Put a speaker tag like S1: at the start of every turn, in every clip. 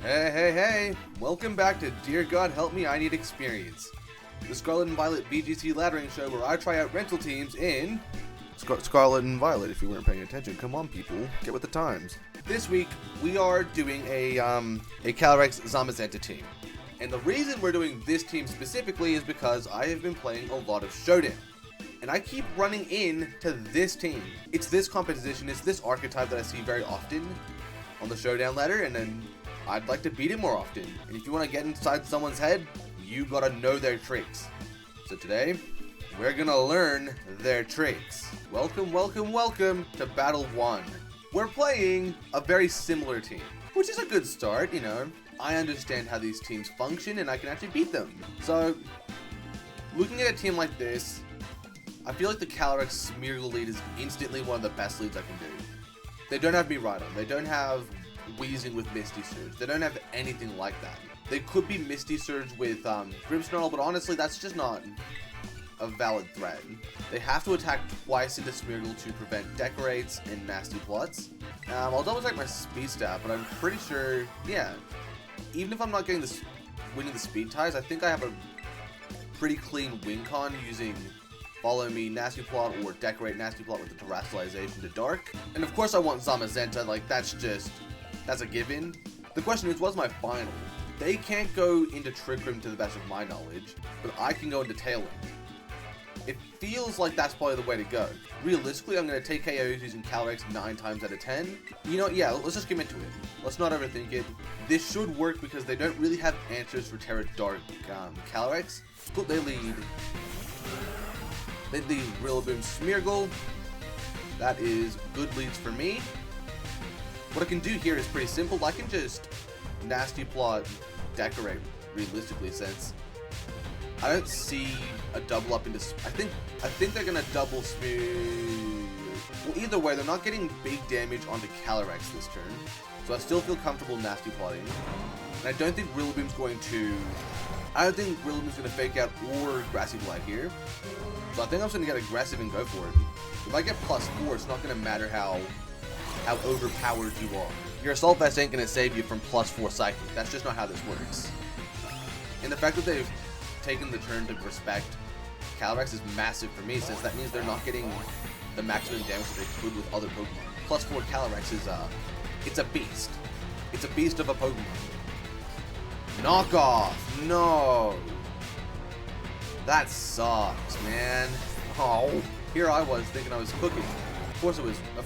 S1: Hey, welcome back to Dear God Help Me, I Need Experience, the Scarlet and Violet VGC laddering show where I try out rental teams in Scarlet and Violet. If you weren't paying attention, come on people, get with the times. This week, we are doing a Calyrex Zamazenta team. And the reason we're doing this team specifically is because I have been playing a lot of Showdown. And I keep running into this team. It's this composition, it's this archetype that I see very often on the Showdown ladder, and then I'd like to beat it more often. And if you want to get inside someone's head, you gotta know their tricks. So today, we're gonna learn their tricks. Welcome to Battle 1. We're playing a very similar team, which is a good start, you know. I understand how these teams function and I can actually beat them. So, looking at a team like this, I feel like the Calyrex Smeargle lead is instantly one of the best leads I can do. They don't have me right on. They don't have Wheezing with Misty Surge. They don't have anything like that. They could be Misty Surge with Grimmsnarl, but honestly, that's just not a valid threat. They have to attack twice into Smeargle to prevent Decorates and Nasty Plots. I'll double check my speed stat, but I'm pretty sure, yeah. Even if I'm not getting winning the speed ties, I think I have a pretty clean win con using Follow Me Nasty Plot or Decorate Nasty Plot with the Terrestrialization to Dark. And of course I want Zamazenta, like that's a given. The question is, what's my final? They can't go into Trick Room to the best of my knowledge, but I can go into Tail End. It feels like that's probably the way to go. Realistically, I'm going to take KOs using Calyrex 9 times out of 10. You know, yeah, let's just get into it. Let's not overthink it. This should work because they don't really have answers for Terra Dark Calyrex. But they lead Rillaboom Smeargle. That is good leads for me. What I can do here is pretty simple. I can just Nasty Plot Decorate realistically, since I don't see a double up into. I think they're gonna double Smear. Well, either way, they're not getting big damage onto Calyrex this turn, so I still feel comfortable Nasty Plotting. And I don't think Rillaboom's going to. I don't think Rillaboom's gonna fake out or Grassy Glide here. So I think I'm just gonna get aggressive and go for it. If I get +4, it's not gonna matter how overpowered you are. Your Assault Vest ain't gonna save you from +4 Psychic. That's just not how this works. And the fact that they've taken the turn to respect Calyrex is massive for me, since that means they're not getting the maximum damage that they could with other Pokemon. +4 Calyrex is it's a beast. It's a beast of a Pokemon. Knock off! No! That sucks, man. Oh, here I was thinking I was cooking. Of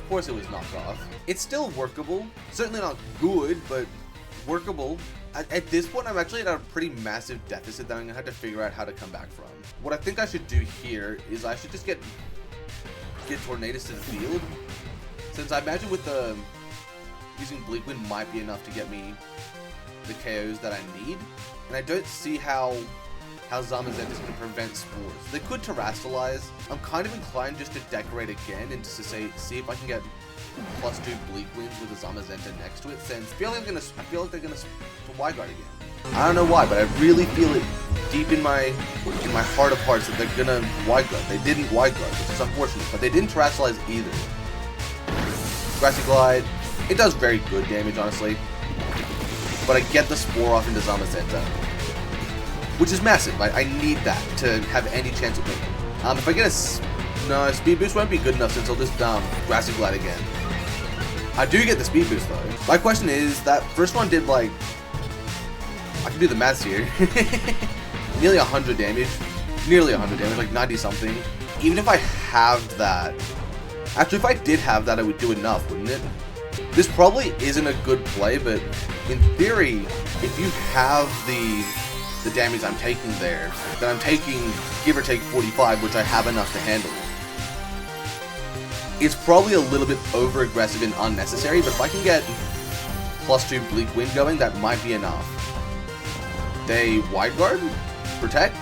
S1: course it was knocked off. It's still workable. Certainly not good, but workable. At this point, I'm actually at a pretty massive deficit that I'm gonna have to figure out how to come back from. What I think I should do here is I should just get Tornadus to the field, since I imagine with using Bleak Wind might be enough to get me the KOs that I need, and I don't see how Zamazenta is going to prevent Spores. They could Terrestrialize. I'm kind of inclined just to Decorate again and just to see if I can get +2 Bleak Winds with a Zamazenta next to it, since I feel like they're gonna Y-Guard again. I don't know why, but I really feel it deep in my heart of hearts that they're gonna Y-Guard. They didn't Y-Guard, which is unfortunate, but they didn't Terrestrialize either. Grassy Glide, it does very good damage, honestly, but I get the Spore off into Zamazenta, which is massive. I need that to have any chance of winning. If I get no, Speed Boost won't be good enough, since I'll just Grassy Glide again. I do get the Speed Boost though. My question is, that first one did like, I can do the maths here, nearly 100 damage, like 90 something. Even if I have that, actually if I did have that, I would do enough, wouldn't it? This probably isn't a good play, but in theory, if you have the damage I'm taking there, then I'm taking, give or take 45, which I have enough to handle. It's probably a little bit over-aggressive and unnecessary, but if I can get +2 Bleak Wind going, that might be enough. They Wide Guard? Protect?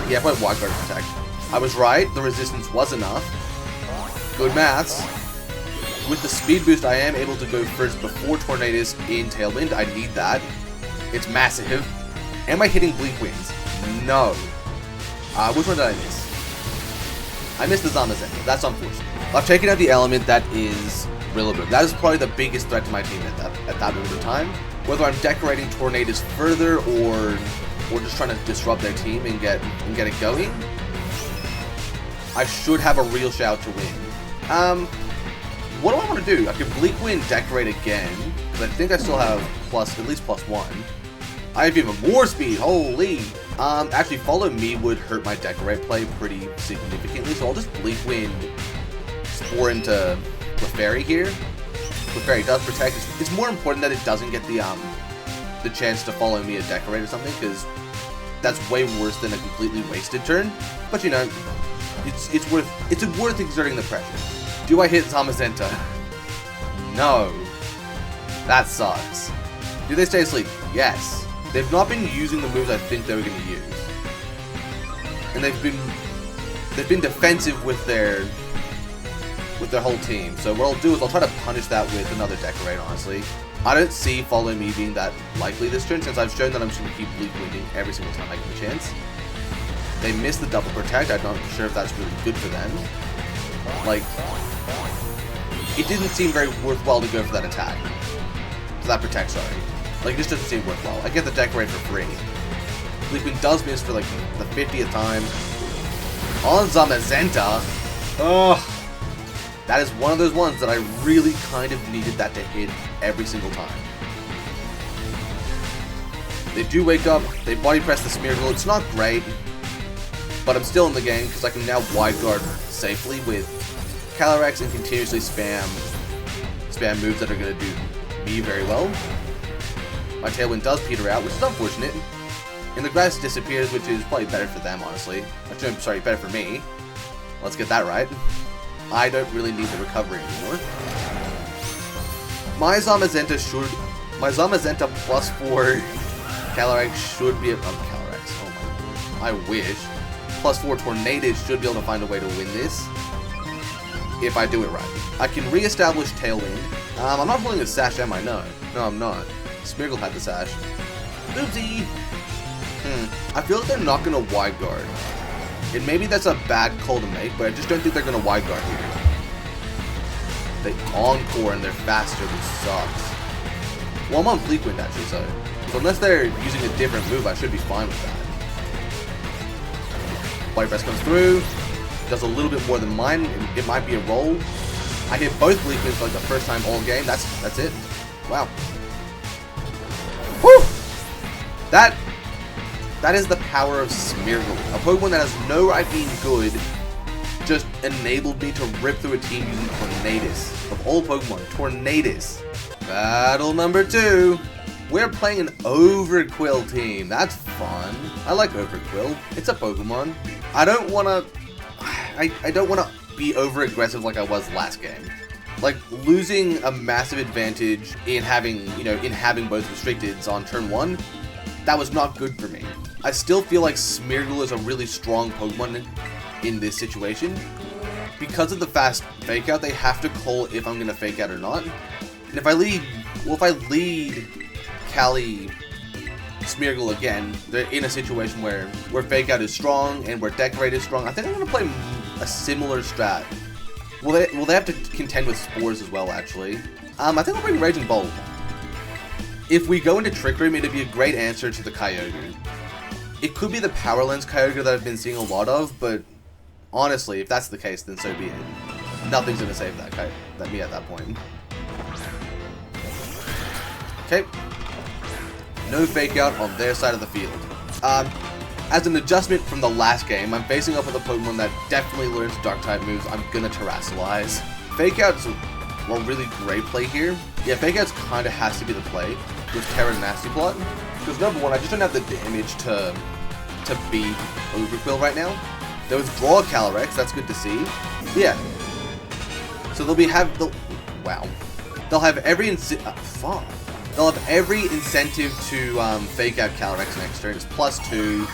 S1: Yeah, if I Wide Guard Protect. I was right, the resistance was enough. Good maths. With the Speed Boost, I am able to go first before Tornadus in Tailwind. I need that. It's massive. Am I hitting Bleak Winds? No. Which one did I miss? I missed the Zamazenta. That's unfortunate. I've taken out the element that is Rillaboom. That is probably the biggest threat to my team at that moment of time. Whether I'm decorating Tornadus further or just trying to disrupt their team and get it going, I should have a real shout to win. What do I want to do? I could Bleak Wind Decorate again, because I think I still have at least +1. I have even more speed, holy! Actually, Follow Me would hurt my Decorate play pretty significantly, so I'll just Bleak Wind Spore into Clefairy here. Clefairy does protect. It's more important that it doesn't get the chance to Follow Me a Decorate or something, because that's way worse than a completely wasted turn. But you know, it's worth exerting the pressure. Do I hit Zamazenta? No. That sucks. Do they stay asleep? Yes. They've not been using the moves I think they were going to use. And they've been defensive with their whole team. So what I'll do is I'll try to punish that with another Decorate, honestly. I don't see Follow Me being that likely this turn, since I've shown that I'm just going to keep Bleak Winding every single time I get a chance. They missed the double protect. I'm not sure if that's really good for them. Like, it didn't seem very worthwhile to go for that attack. For that protect, sorry. Like, it just doesn't seem worthwhile. I get the Decorate for free. Bleak Wind does miss for like the 50th time. On Zamazenta. Ugh. That is one of those ones that I really kind of needed that to hit every single time. They do wake up, they body press the Smeargle. It's not great, but I'm still in the game because I can now wide guard safely with Calyrex and continuously spam moves that are going to do me very well. My Tailwind does peter out, which is unfortunate. And the grass disappears, which is probably better for them, honestly. Actually, I'm sorry, better for me. Let's get that right. I don't really need the recovery anymore. My Zamazenta +4 Calyrex should be Calyrex. Oh my, I wish. +4 Tornadus should be able to find a way to win this if I do it right. I can re-establish Tailwind. I'm not holding a Sash, am I? No, I'm not. Smeargle had the Sash. Oopsie. I feel like they're not gonna wide guard. And maybe that's a bad call to make, but I just don't think they're going to wide guard here. They Encore and they're faster, which sucks. Well, I'm on Bleak Wind actually, so unless they're using a different move, I should be fine with that. Body Press comes through, does a little bit more than mine, it might be a roll. I hit both Bleak Winds for like the first time all game, that's it. Wow. Whew! That is the power of Smeargle. A Pokemon that has no right being good just enabled me to rip through a team using Tornadus. Of all Pokemon, Tornadus. Battle number 2. We're playing an Overquill team. That's fun. I like Overquill. It's a Pokemon. I don't wanna be over aggressive like I was last game. Like losing a massive advantage in having both restricteds on turn 1, that was not good for me. I still feel like Smeargle is a really strong Pokemon in this situation. Because of the fast Fake Out, they have to call if I'm going to Fake Out or not. And if I lead Cali Smeargle again, they're in a situation where Fake Out is strong and where Decorate is strong. I think I'm going to play a similar strat. Will they have to contend with Spores as well, actually? I think I'll bring Raging Bolt. If we go into Trick Room, it'd be a great answer to the Kyogre. It could be the Power Lens Kyogre that I've been seeing a lot of, but honestly, if that's the case, then so be it. Nothing's going to save me at that point. Okay. No Fake Out on their side of the field. As an adjustment from the last game, I'm facing up with a Pokemon that definitely learns Dark-type moves. I'm going to Terrasilize. Fake Out's a really great play here. Yeah, Fake Out's kind of has to be the play with Terra Nasty Plot. Because number 1, I just don't have the damage to beat Overquill right now. They withdraw Calyrex, that's good to see. But yeah. So they'll have every incentive to Fake Out Calyrex next turn. It's +2.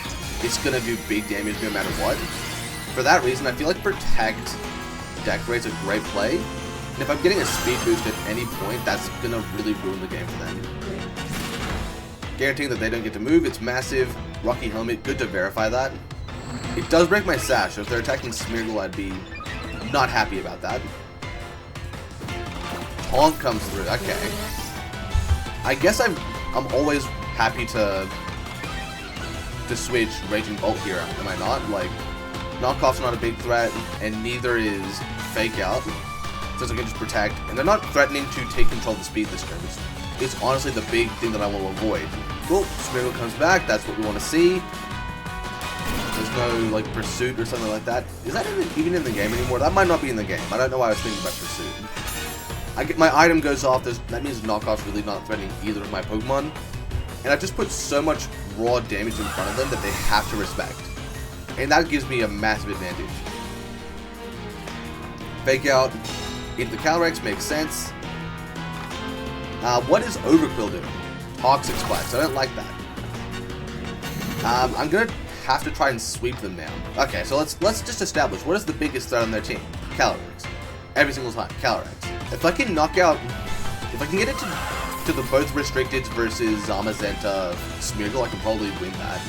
S1: It's gonna do big damage no matter what. For that reason, I feel like Protect Decorate's a great play. And if I'm getting a speed boost at any point, that's gonna really ruin the game for them. Guaranteeing that they don't get to move, it's massive. Rocky Helmet, good to verify that. It does break my Sash, so if they're attacking Smeargle, I'd be not happy about that. Taunt comes through, okay. I guess I'm always happy to switch Raging Bolt here, am I not? Like, knockoff's not a big threat, and neither is Fake Out. So I can just protect, and they're not threatening to take control of the speed this turn. It's honestly the big thing that I want to avoid. Cool, Smeargle comes back, that's what we want to see. There's no, like, Pursuit or something like that. Is that even in the game anymore? That might not be in the game. I don't know why I was thinking about Pursuit. My item goes off, that means knockoff's really not threatening either of my Pokemon. And I've just put so much raw damage in front of them that they have to respect. And that gives me a massive advantage. Fake Out into the Calyrex makes sense. What is Overquill doing? Toxic Splash, I don't like that. I'm gonna have to try and sweep them now. Okay, so let's just establish, what is the biggest threat on their team? Calyrex. Every single time, Calyrex. If I can knock out, if I can get it to the both Restricted versus Zamazenta Smeargle, I can probably win that.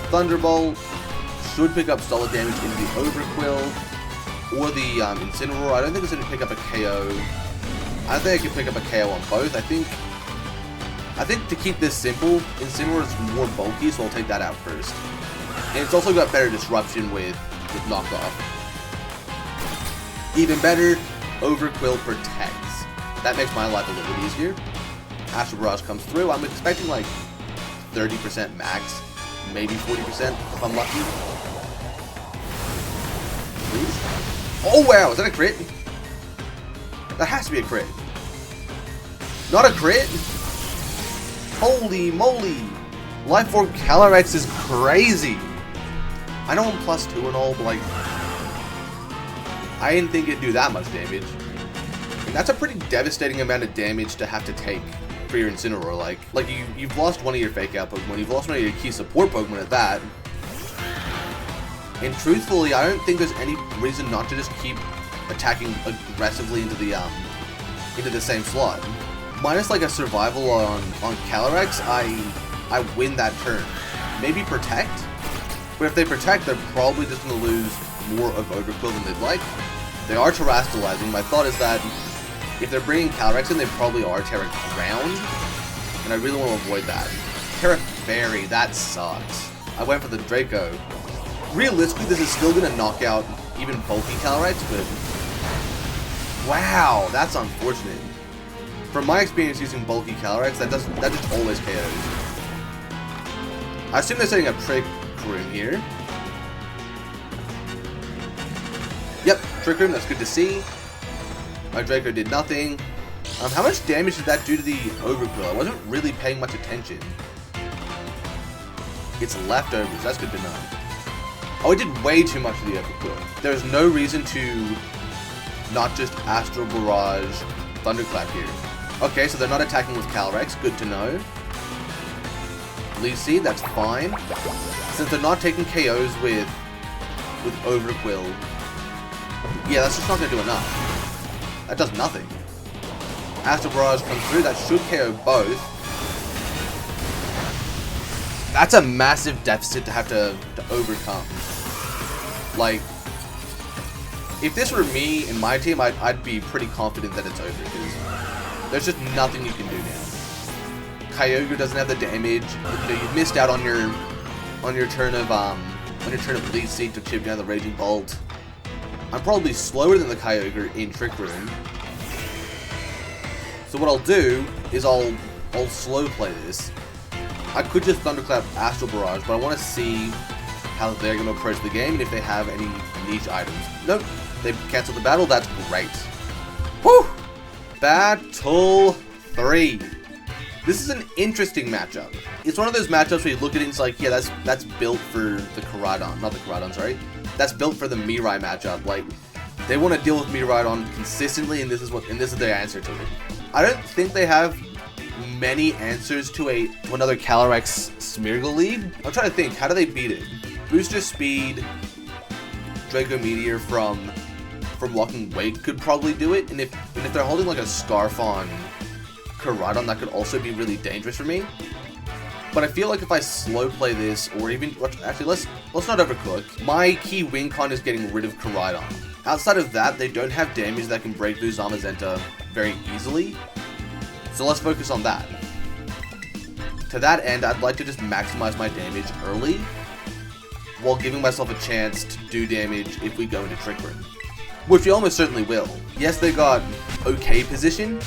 S1: Thunderbolt should pick up solid damage into the Overquill or the Incineroar. I don't think it's going to pick up a KO. I think I can pick up a KO on both. I think to keep this simple, Incineroar is more bulky, so I'll take that out first. And it's also got better disruption with knockoff. Even better, Overquill protects. That makes my life a little bit easier. Astral Barrage comes through. I'm expecting like 30% max, maybe 40% if I'm lucky. Please? Oh wow, is that a crit? That has to be a crit. Not a crit? Holy moly! Life Orb Calyrex is crazy! I know I'm +2 and all, but like, I didn't think it'd do that much damage. And that's a pretty devastating amount of damage to have to take for your Incineroar. Like you've lost one of your Fake Out Pokemon, you've lost one of your key support Pokemon at that. And truthfully, I don't think there's any reason not to just keep attacking aggressively into the same slot. Minus like a survival on Calyrex, I win that turn. Maybe protect? But if they protect, they're probably just going to lose more of Overquill than they'd like. They are Terastallizing. My thought is that if they're bringing Calyrex in, they probably are Terra Ground. And I really want to avoid that. Terra Fairy, that sucks. I went for the Draco. Realistically, this is still going to knock out even bulky Calyrex, but wow, that's unfortunate. From my experience using bulky Calyrex, that just always KOs. I assume they're setting up Trick Room here. Yep, Trick Room, that's good to see. My Draco did nothing. How much damage did that do to the Overquill? I wasn't really paying much attention. It's leftovers, that's good to know. Oh, it did way too much to the Overquill. There's no reason to not just Astral Barrage Thunderclap here. Okay, so they're not attacking with Calyrex, good to know. Leaf Seed, that's fine. Since they're not taking KOs with Overquill, yeah, that's just not going to do enough. That does nothing. Astral Barrage comes through, that should KO both. That's a massive deficit to have to overcome. Like, if this were me and my team, I'd be pretty confident that it's over, because there's just nothing you can do now. Kyogre doesn't have the damage. You know, you missed out on your turn of Leaf Seed to chip down the Raging Bolt. I'm probably slower than the Kyogre in Trick Room. So what I'll do is I'll slow play this. I could just Thunderclap Astral Barrage, but I want to see how they're going to approach the game and if they have any niche items. Nope, they canceled the battle. That's great. Whew! Battle 3. This is an interesting matchup. It's one of those matchups where you look at it and it's like, yeah, that's built for the Koraidon. Not the Koraidon, sorry. That's built for the Mirai matchup. Like, they want to deal with Miraidon consistently, and this is their answer to it. I don't think they have many answers to another Calyrex Smeargle lead. I'm trying to think, how do they beat it? Booster Speed, Draco Meteor from Walking Wake could probably do it, and if they're holding like a Scarf on Koraidon, that could also be really dangerous for me. But I feel like if I slow play this, or even actually let's not overcook. My key win con is getting rid of Koraidon. Outside of that, they don't have damage that can break through Zamazenta very easily. So let's focus on that. to that end, I'd like to just maximize my damage early, while giving myself a chance to do damage if we go into Trick Room. Which we almost certainly will. Yes, they got okay position,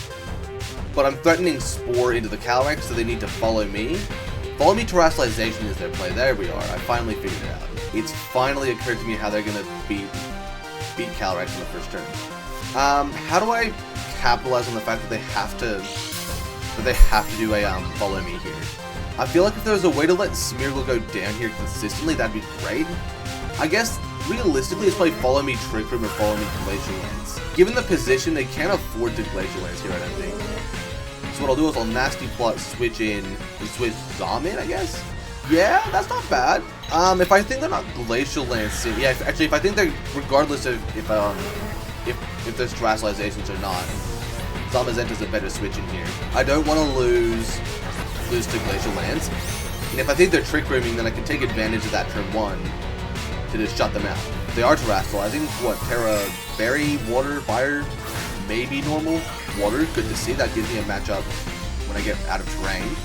S1: but I'm threatening Spore into the Calyrex, so they need to follow me. Follow me Terrestrialization is their play. There we are. I finally figured it out. It's finally occurred to me how they're gonna beat Calyrex in the first turn. How do I capitalize on the fact that they have to do a follow me here? I feel like if there was a way to let Smeargle go down here consistently, that'd be great. I guess realistically, it's probably follow me Trick Room or follow me Glacial Lance. Given the position, they can't afford to Glacial Lance here, I don't think. So what I'll do is I'll Nasty Plot switch Zom in, I guess? Yeah, that's not bad. If I think they're not Glacial Lance, yeah, actually, if I think they're, regardless of if there's Terrestrializations or not, Zamazenta's a better switch in here. I don't want to lose to Glacial Lance. And if I think they're Trick Rooming, then I can take advantage of that turn 1 to just shut them out. They are Terrestrializing. What, Terra, Berry, Water, Fire, maybe Normal? Water, good to see. That gives me a matchup when I get out of terrain.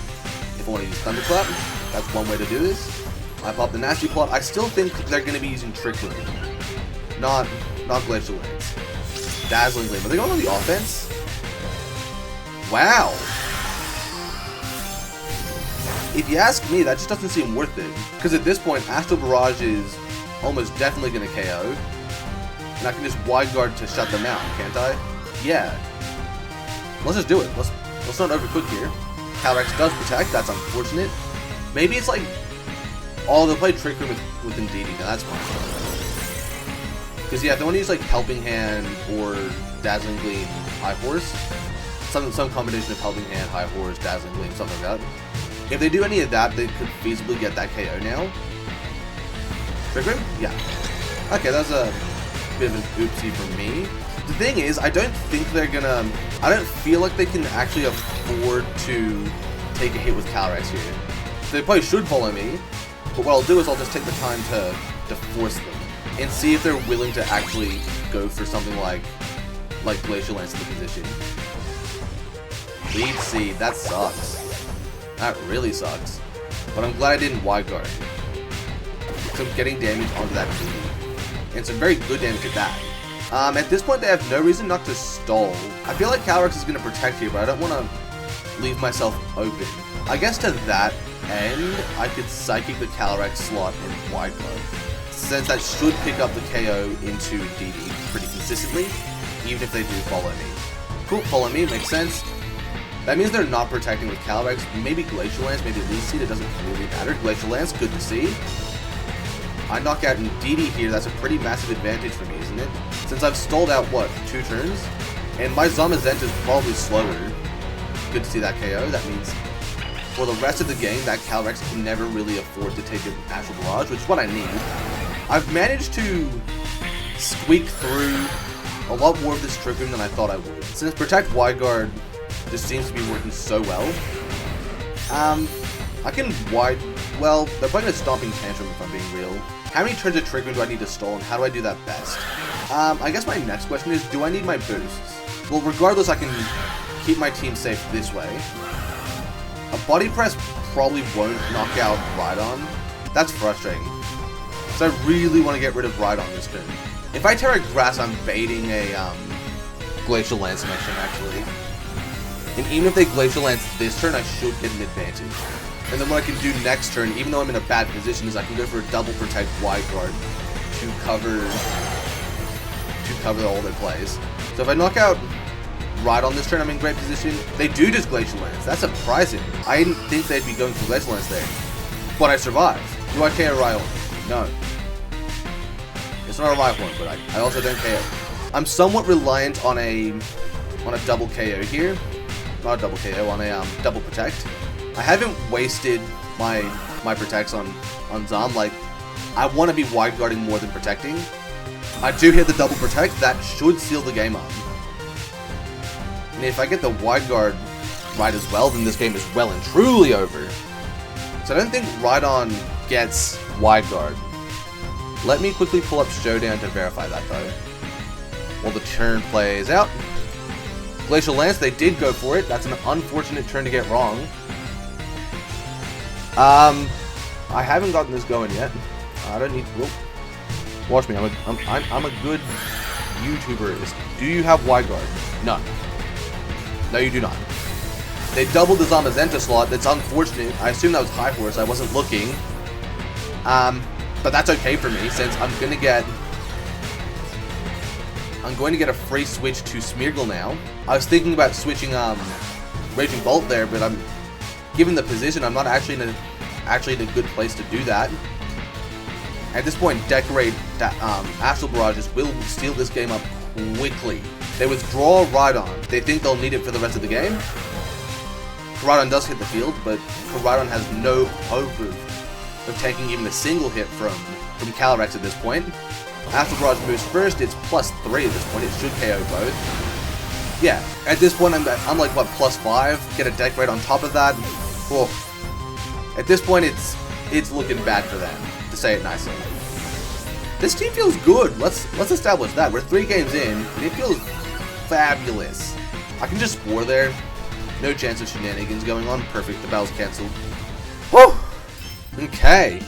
S1: If I want to use Thunderclap, that's one way to do this. I pop the Nasty Plot. I still think they're going to be using Trick Room, not Glacial Lance. Dazzling Gleam. Are they going on the offense? Wow. If you ask me, that just doesn't seem worth it. Because at this point, Astral Barrage is almost definitely going to KO. And I can just Wide Guard to shut them out, can't I? Yeah. Let's just do it. Let's not overcook here. Calyrex does protect. That's unfortunate. Maybe it's like... Oh, they'll play Trick Room with Indeedee. Now that's fine. Because yeah, if they want to use like Helping Hand or Dazzling Gleam, High Horse, some combination of Helping Hand, High Horse, Dazzling Gleam, something like that. If they do any of that, they could feasibly get that KO now. Trick Room? Yeah. Okay, that's a bit of an oopsie for me. The thing is, I don't think they're gonna... I don't feel like they can actually afford to take a hit with Calyrex here. They probably should follow me, but what I'll do is I'll just take the time to force them and see if they're willing to actually go for something like Glacial Lance in the position. Lead Seed, that sucks. That really sucks. But I'm glad I didn't Wide Guard. So I'm getting damage onto that Indeedee. And some very good damage at that. At this point, they have no reason not to stall. I feel like Calyrex is going to protect here, but I don't want to leave myself open. I guess to that end, I could Psychic the Calyrex slot and Wide Guard, since that should pick up the KO into Indeedee pretty consistently, even if they do follow me. Cool, follow me, makes sense. That means they're not protecting with Calyrex. Maybe Glacial Lance, maybe Leaf Seed, it doesn't really matter. Glacial Lance, good to see. I knock out Indeedee here, that's a pretty massive advantage for me, isn't it? Since I've stalled out, what, 2 turns? And my Zamazenta is probably slower. Good to see that KO. That means for the rest of the game, that Calyrex can never really afford to take an Astral Barrage, which is what I need. I've managed to squeak through a lot more of this Trick Room than I thought I would. Since Protect Wide Guard just seems to be working so well, I can well, they're probably going to Stomping Tantrum if I'm being real. How many turns of Trick Room do I need to stall, and how do I do that best? I guess my next question is, do I need my boosts? Well, regardless, I can keep my team safe this way. A Body Press probably won't knock out Rhydon. That's frustrating. So I really want to get rid of Rhydon this turn. If I Terra Grass, I'm baiting a Glacial Lance next turn, actually. And even if they Glacial Lance this turn, I should get an advantage. And then what I can do next turn, even though I'm in a bad position, is I can go for a double Protect Wide Guard to cover all their plays. So if I knock out Rhydon this turn, I'm in great position. They do just Glacial Lance. That's surprising. I didn't think they'd be going for Glacial Lance there. But I survived. Do I KO Rhyhorn? No. It's not a Rhyhorn, but I also don't KO. I'm somewhat reliant on a double KO here. Not a double KO, on a double Protect. I haven't wasted my protects on Zom. Like, I want to be Wide Guarding more than protecting. I do hit the double Protect. That should seal the game up. And if I get the Wide Guard right as well, then this game is well and truly over. So I don't think Rhydon gets Wide Guard. Let me quickly pull up Showdown to verify that, though. While the turn plays out. Glacial Lance, they did go for it. That's an unfortunate turn to get wrong. I haven't gotten this going yet. I don't need. Whoop. Watch me. I'm a good YouTuber. Do you have wide guard? No. No, you do not. They doubled the Zamazenta slot. That's unfortunate. I assume that was high force. I wasn't looking. But that's okay for me since I'm going to get a free switch to Smeargle now. I was thinking about switching Raging Bolt there, but given the position, I'm not actually in a good place to do that. At this point, Decorate Astral Barrages will steal this game up quickly. They withdraw Rhydon. They think they'll need it for the rest of the game. Rhydon does hit the field, but Rhydon has no hope of taking even a single hit from Calyrex at this point. Astral Barrage moves first, it's +3 at this point, it should KO both. Yeah, at this point I'm like, what, +5? Get a Decorate on top of that. Oh. At this point it's looking bad for them, to say it nicely. This team feels good, let's establish that. We're 3 games in, and it feels fabulous. I can just Spore there. No chance of shenanigans going on. Perfect, the battle's cancelled. Whew! Okay.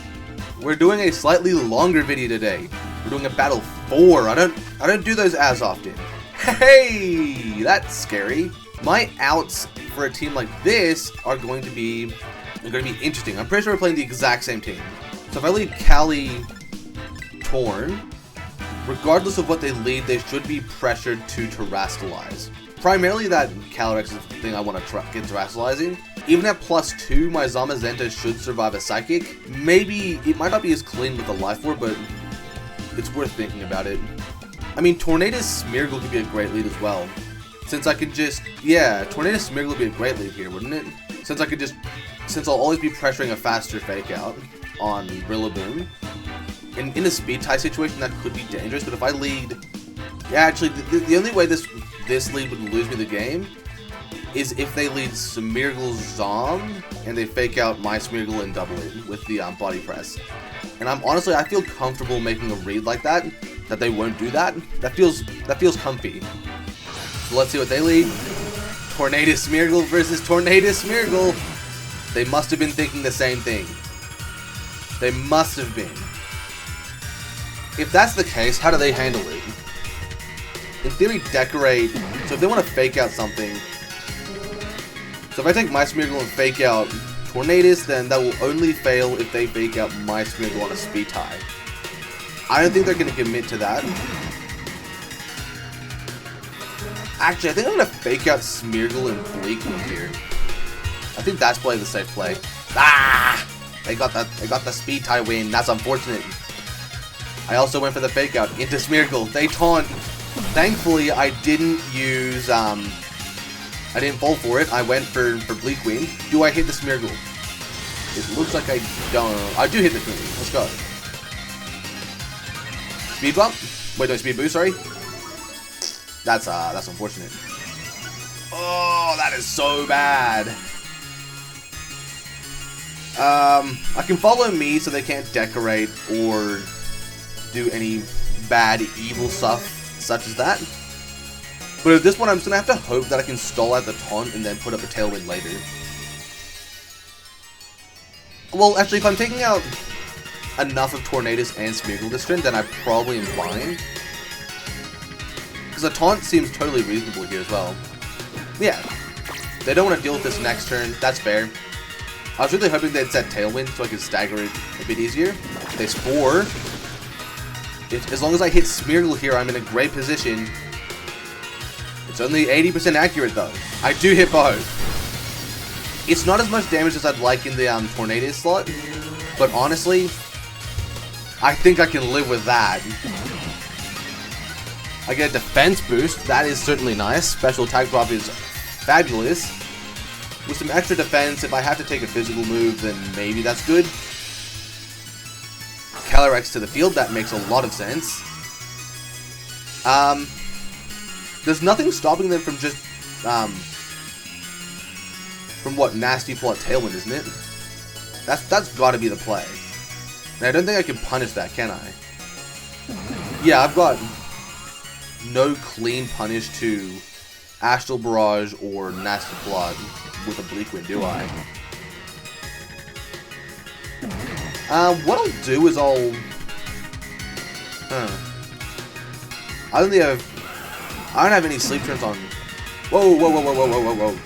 S1: We're doing a slightly longer video today. We're doing a Battle 4. I don't do those as often. Hey! That's scary. My outs for a team like this are going to be interesting. I'm pretty sure we're playing the exact same team. So if I lead Cali Torn, regardless of what they lead, they should be pressured to Terrastalize. Primarily that Calyrex is the thing I want to get Terrastalizing. Even at +2, my Zamazenta should survive a Psychic. Maybe it might not be as clean with the Life Orb, but it's worth thinking about it. I mean, Tornadus Smeargle could be a great lead as well. Since I could just, yeah, Tornadus Smeargle would be a great lead here, wouldn't it? Since I'll always be pressuring a faster Fake Out on Rillaboom. In a speed tie situation, that could be dangerous, but if I lead... Yeah, actually, the only way this lead would lose me the game is if they lead Smeargle Zom and they Fake Out my Smeargle and double it with the Body Press. And I feel comfortable making a read like that they won't do that. That feels comfy. So let's see what they lead. Tornadus Smeargle versus Tornadus Smeargle. They must have been thinking the same thing. They must have been. If that's the case, how do they handle it? In theory, Decorate. So if they want to Fake Out something. So if I take my Smeargle and Fake Out Tornadus, then that will only fail if they Fake Out my Smeargle on a speed tie. I don't think they're going to commit to that. Actually, I think I'm going to Fake Out Smeargle and Bleakwind here. I think that's probably the safe play. Ah! They got the speed tie win. That's unfortunate. I also went for the Fake Out into Smeargle. They taunt. Thankfully, I didn't use, I didn't fall for it. I went for Bleakwind. Do I hit the Smeargle? It looks like I don't. I do hit the Smeargle. Let's go. Speed bump? Wait, no, speed boost, sorry. That's unfortunate. Oh, that is so bad. I can follow me so they can't Decorate or do any bad, evil stuff such as that. But at this one, I'm just going to have to hope that I can stall out the taunt and then put up a Tailwind later. Well, actually, if I'm taking out enough of Tornadus and Smeargle this turn, then I probably am fine. Because a taunt seems totally reasonable here as well. Yeah, they don't want to deal with this next turn. That's fair. I was really hoping they'd set Tailwind so I could stagger it a bit easier. They Spore. As long as I hit Smeargle here, I'm in a great position. It's only 80% accurate though. I do hit both. It's not as much damage as I'd like in the Tornadus slot, but honestly, I think I can live with that. I get a defense boost. That is certainly nice. Special attack drop is fabulous. With some extra defense, if I have to take a physical move, then maybe that's good. Calyrex to the field, that makes a lot of sense. There's nothing stopping them from just, from what, Nasty Plot Tailwind, isn't it? That's gotta be the play. And I don't think I can punish that, can I? Yeah, I've got no clean punish to Astral Barrage or Nasty Plot with a Bleakwind, do I? What I'll do is I'll... I don't have any sleep turns on... Whoa, whoa, whoa, whoa, whoa, whoa, whoa, whoa.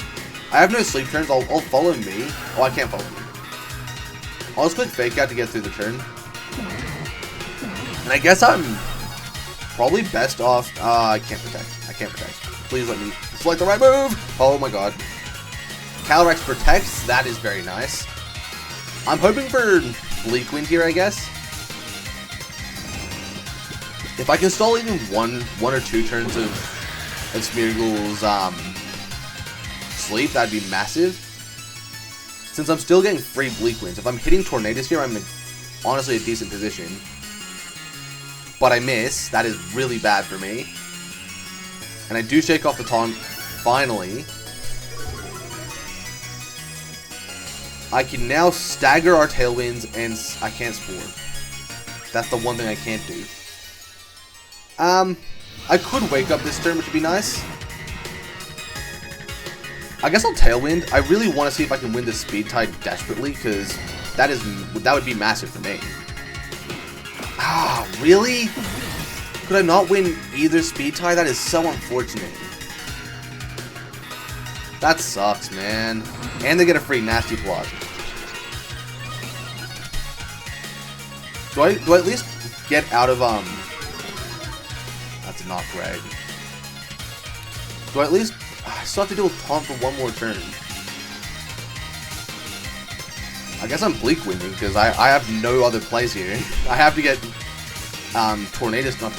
S1: I have no sleep turns. I'll follow me. Oh, I can't follow me. I'll just click fake out to get through the turn. And I guess I'm probably best off... I can't protect. I can't protect. Please let me select the right move. Oh my god. Calyrex protects. That is very nice. I'm hoping for Bleak Wind here, I guess. If I can stall even one or two turns of Smeargle's sleep, that'd be massive. Since I'm still getting free Bleak Winds, if I'm hitting Tornadus here, I'm in honestly a decent position. But I miss. That is really bad for me. And I do shake off the taunt, finally. I can now stagger our Tailwinds, and I can't Spore. That's the one thing I can't do. I could Wake Up this turn, which would be nice. I guess I'll Tailwind. I really want to see if I can win this Speed Tide desperately, because that would be massive for me. Ah, really? Could I not win either Speed Tide? That is so unfortunate. That sucks, man. And they get a free Nasty Plot. Do I at least get out of, That's not great. Do I at least... I still have to deal with Taunt for one more turn. I guess I'm Bleak Winding, because I have no other plays here. I have to get, not Tornadus, not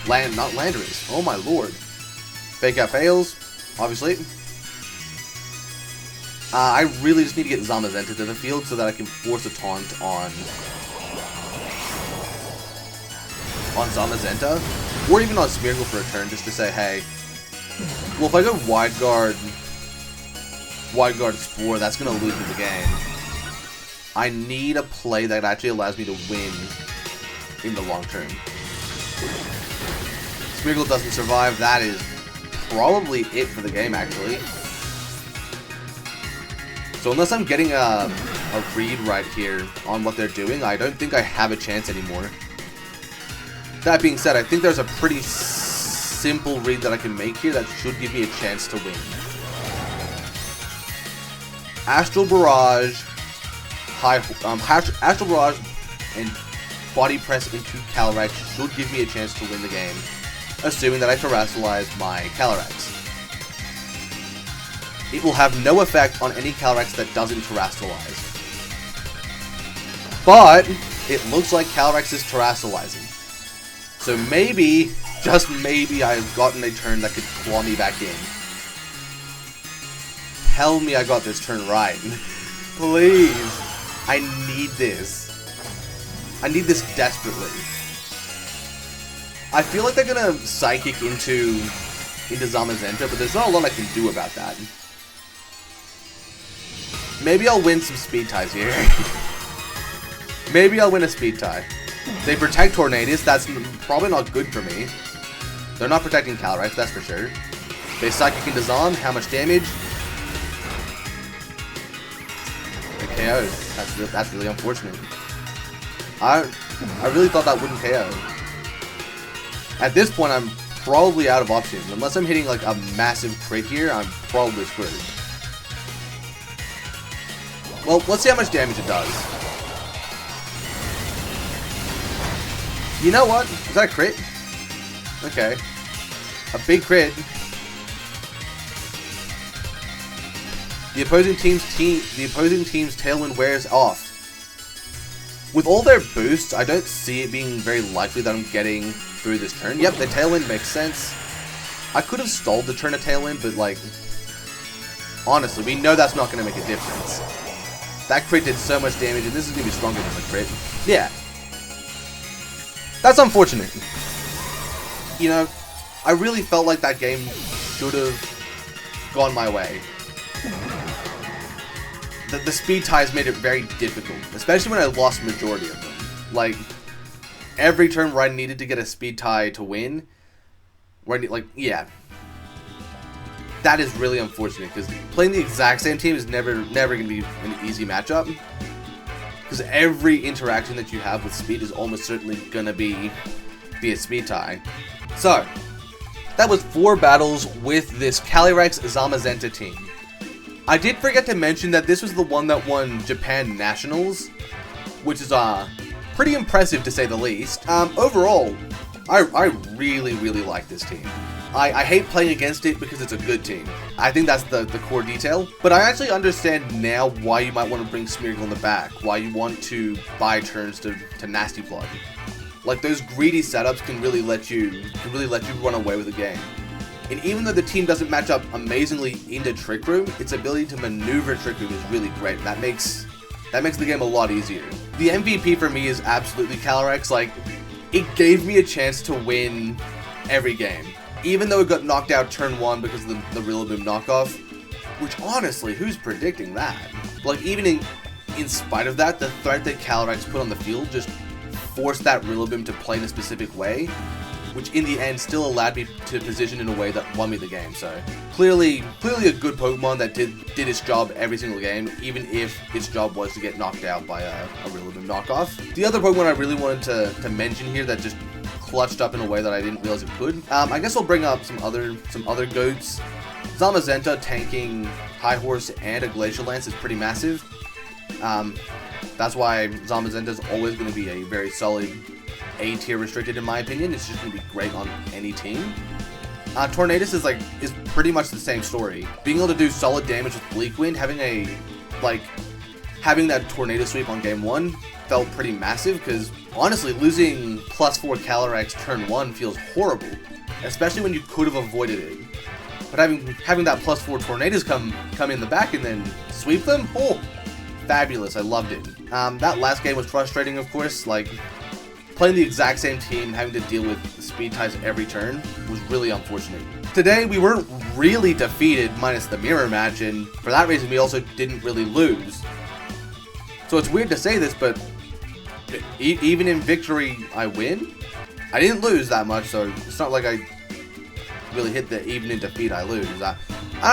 S1: Landorus. Oh my lord. Fake Out fails, obviously. I really just need to get Zamazenta to the field so that I can force a taunt on Zamazenta, or even on Smeargle for a turn, just to say, hey, well, if I go Wide Guard Spore, that's going to lose me the game. I need a play that actually allows me to win in the long term. Smeargle doesn't survive. That is probably it for the game, actually. So unless I'm getting a read right here on what they're doing, I don't think I have a chance anymore. That being said, I think there's a pretty simple read that I can make here that should give me a chance to win. Astral Barrage, Astral Barrage, and Body Press into Calyrex should give me a chance to win the game, assuming that I Terrasilize my Calyrex. It will have no effect on any Calyrex that doesn't Terrasilize. But it looks like Calyrex is Terrasilizing. So maybe, just maybe, I've gotten a turn that could claw me back in. Tell me I got this turn right. Please. I need this. I need this desperately. I feel like they're gonna Psychic into Zamazenta, but there's not a lot I can do about that. Maybe I'll win some Speed Ties here. Maybe I'll win a Speed Tie. They protect Tornadus, that's probably not good for me. They're not protecting Calyrex, that's for sure. They Psychic into Zom, how much damage? They KO'd. That's really unfortunate. I really thought that wouldn't KO. At this point, I'm probably out of options. Unless I'm hitting like a massive crit here, I'm probably screwed. Well, let's see how much damage it does. You know what? Is that a crit? Okay. A big crit. The opposing team's Tailwind wears off. With all their boosts, I don't see it being very likely that I'm getting through this turn. Yep, the Tailwind makes sense. I could have stalled the turn of Tailwind, but like, honestly, we know that's not going to make a difference. That crit did so much damage, and this is going to be stronger than the crit. Yeah. That's unfortunate. You know, I really felt like that game should have gone my way. The Speed Ties made it very difficult, especially when I lost majority of them. Like, every turn where I needed to get a Speed Tie to win, yeah. That is really unfortunate, because playing the exact same team is never going to be an easy matchup. because every interaction that you have with Speed is almost certainly gonna be a speed tie. So, that was 4 battles with this Calyrex Zamazenta team. I did forget to mention that this was the one that won Japan Nationals, which is pretty impressive to say the least. Overall, I really like this team. I hate playing against it because it's a good team. I think that's the core detail. But I actually understand now why you might want to bring Smeargle in the back, why you want to buy turns to Nasty Plot. Like, those greedy setups can really let you run away with the game. And even though the team doesn't match up amazingly into Trick Room, its ability to maneuver Trick Room is really great. That makes the game a lot easier. The MVP for me is absolutely Calyrex. Like, it gave me a chance to win every game. Even though it got knocked out turn 1 because of the Rillaboom knockoff, which honestly, who's predicting that? Like, even in spite of that, the threat that Calyrex put on the field just forced that Rillaboom to play in a specific way, which in the end still allowed me to position in a way that won me the game. So clearly a good Pokemon that did its job every single game, even if its job was to get knocked out by a Rillaboom knockoff. The other Pokemon I really wanted to mention here that just clutched up in a way that I didn't realize it could. I guess I'll bring up some other goats. Zamazenta tanking High Horse and a Glacial Lance is pretty massive. That's why Zamazenta is always going to be a very solid A tier restricted in my opinion. It's just going to be great on any team. Tornadus is pretty much the same story. Being able to do solid damage with Bleak Wind, having that Tornado Sweep on game 1 felt pretty massive, because honestly, losing +4 Calyrex turn 1 feels horrible, especially when you could have avoided it. But having that +4 Tornadoes come in the back and then sweep them, oh, fabulous! I loved it. That last game was frustrating, of course. Like, playing the exact same team, having to deal with speed ties every turn was really unfortunate. Today, we weren't really defeated, minus the mirror match, and for that reason, we also didn't really lose. So it's weird to say this, but even in victory, I win. I didn't lose that much, so it's not like I really hit the even in defeat, I lose. I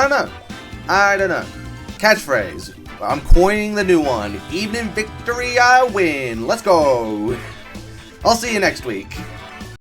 S1: don't know. Catchphrase. I'm coining the new one. Even in victory, I win. Let's go. I'll see you next week.